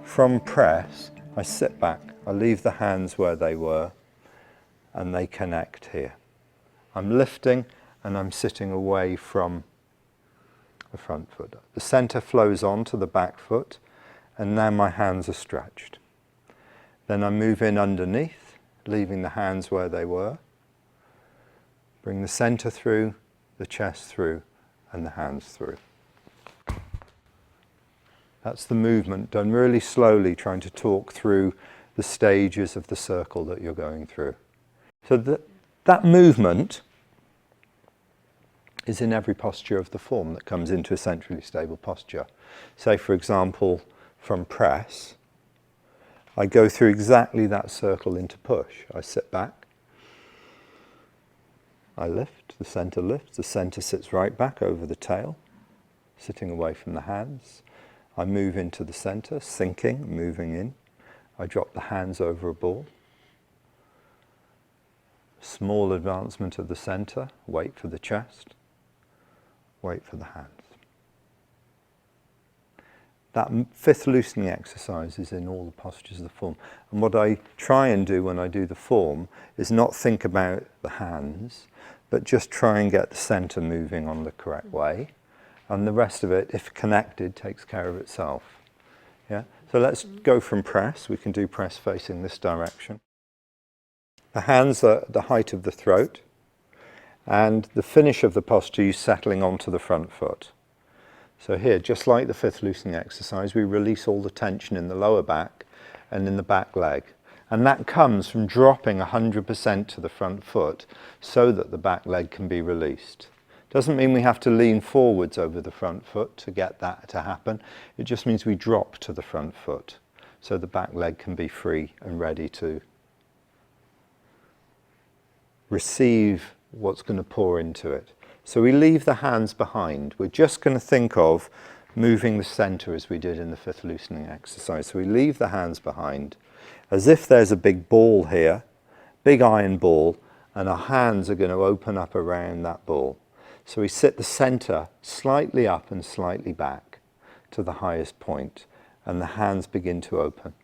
From press, I sit back, I leave the hands where they were, and they connect here. I'm lifting and I'm sitting away from the front foot. The center flows on to the back foot, and now my hands are stretched. Then I move in underneath, leaving the hands where they were. Bring the center through, the chest through, and the hands through. That's the movement, done really slowly, trying to talk through the stages of the circle that you're going through. So that movement is in every posture of the form that comes into a centrally stable posture. Say, for example, from press, I go through exactly that circle into push. I sit back, I lift, the center sits right back over the tail, sitting away from the hands. I move into the center, sinking, moving in. I drop the hands over a ball. Small advancement of the center, wait for the chest, wait for the hands. That fifth loosening exercise is in all the postures of the form. And what I try and do when I do the form is not think about the hands, but just try and get the center moving on the correct way. And the rest of it, if connected, takes care of itself. Yeah? So let's go from press. We can do press facing this direction. The hands are at the height of the throat, and the finish of the posture, you settling onto the front foot. So here, just like the fifth loosening exercise, we release all the tension in the lower back and in the back leg. And that comes from dropping 100% to the front foot so that the back leg can be released. Doesn't mean we have to lean forwards over the front foot to get that to happen. It just means we drop to the front foot so the back leg can be free and ready to receive what's going to pour into it. So we leave the hands behind. We're just going to think of moving the center as we did in the fifth loosening exercise. So we leave the hands behind as if there's a big ball here, big iron ball, and our hands are going to open up around that ball. So we sit the center slightly up and slightly back to the highest point, and the hands begin to open.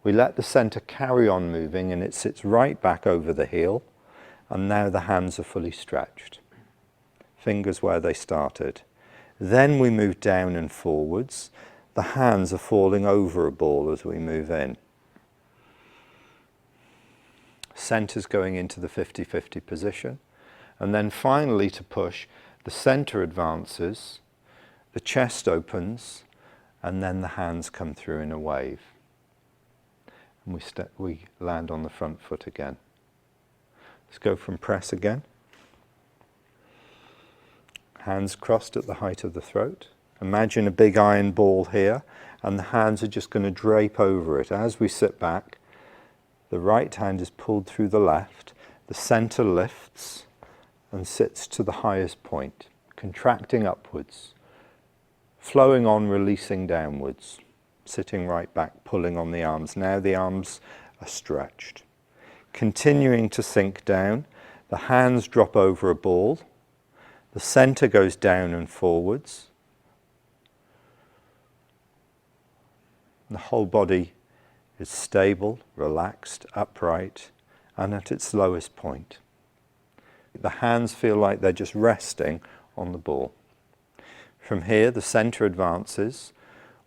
We let the center carry on moving, and it sits right back over the heel, and now the hands are fully stretched. Fingers where they started. Then we move down and forwards. The hands are falling over a ball as we move in. Center's going into the 50-50 position. And then finally, to push, the center advances, the chest opens, and then the hands come through in a wave. And we land on the front foot again. Let's go from press again. Hands crossed at the height of the throat. Imagine a big iron ball here, and the hands are just going to drape over it. As we sit back, the right hand is pulled through the left, the center lifts and sits to the highest point, contracting upwards, flowing on, releasing downwards, sitting right back, pulling on the arms. Now the arms are stretched. Continuing to sink down, the hands drop over a ball, the center goes down and forwards, the whole body is stable, relaxed, upright, and at its lowest point. The hands feel like they're just resting on the ball. From here, the center advances.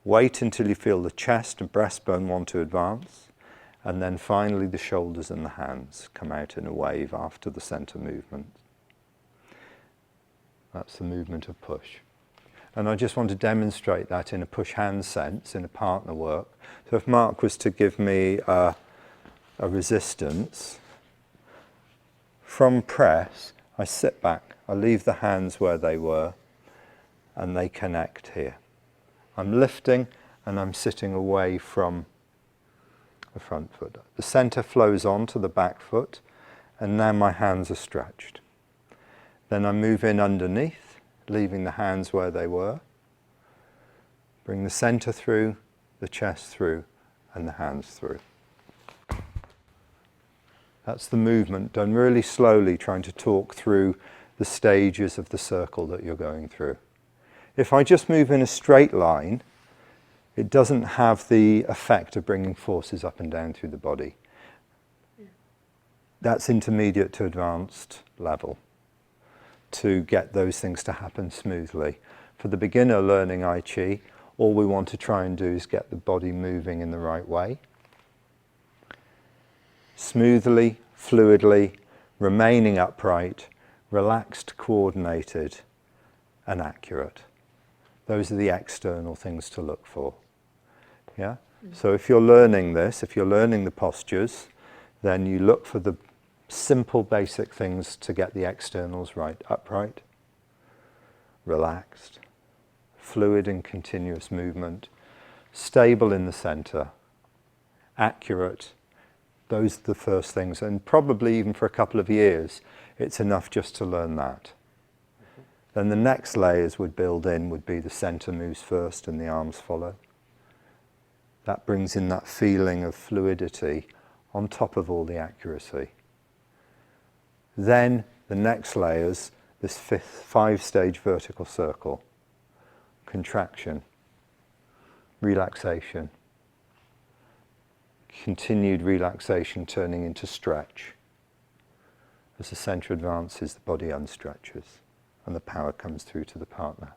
Wait until you feel the chest and breastbone want to advance, and then finally the shoulders and the hands come out in a wave after the center movement. That's the movement of push. And I just want to demonstrate that in a push-hand sense, in a partner work. So if Mark was to give me a resistance, from press, I sit back, I leave the hands where they were, and they connect here. I'm lifting and I'm sitting away from the front foot. The center flows on to the back foot, and now my hands are stretched. Then I move in underneath, leaving the hands where they were. Bring the center through, the chest through, and the hands through. That's the movement, done really slowly, trying to talk through the stages of the circle that you're going through. If I just move in a straight line, it doesn't have the effect of bringing forces up and down through the body. That's intermediate to advanced level to get those things to happen smoothly. For the beginner learning Tai Chi, all we want to try and do is get the body moving in the right way. Smoothly, fluidly, remaining upright, relaxed, coordinated, and accurate. Those are the external things to look for. Yeah? So if you're learning this, if you're learning the postures, then you look for the simple basic things to get the externals right. Upright, relaxed, fluid and continuous movement, stable in the center, accurate. Those are the first things, and probably even for a couple of years it's enough just to learn that. Then the next layers would be the center moves first and the arms follow. That brings in that feeling of fluidity on top of all the accuracy. Then the next layers, this five-stage vertical circle. Contraction, relaxation, continued relaxation turning into stretch. As the center advances, the body unstretches and the power comes through to the partner.